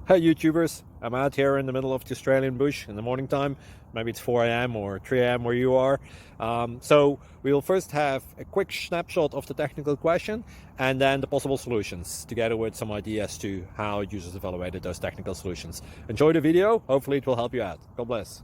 Hey YouTubers, I'm out here in the middle of the Australian bush in the morning time. Maybe it's 4 a.m. or 3 a.m. where you are. So we will first have a quick snapshot of the technical question and then the possible solutions, together with some ideas to how users evaluated those technical solutions. Enjoy the video, hopefully it will help you out. God bless.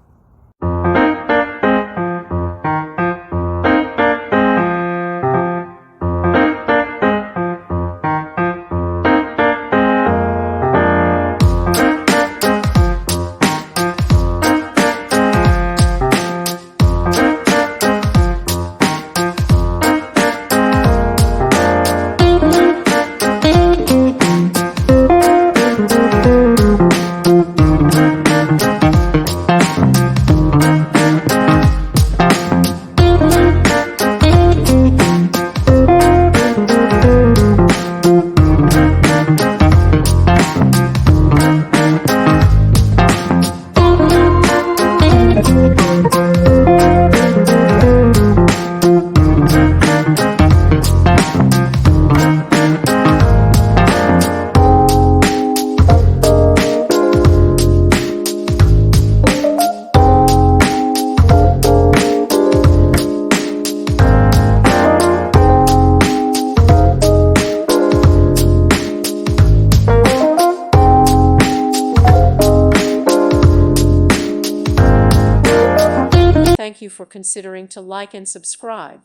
Thank you for considering to like and subscribe.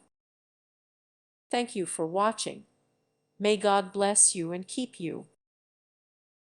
Thank you for watching. May God bless you and keep you.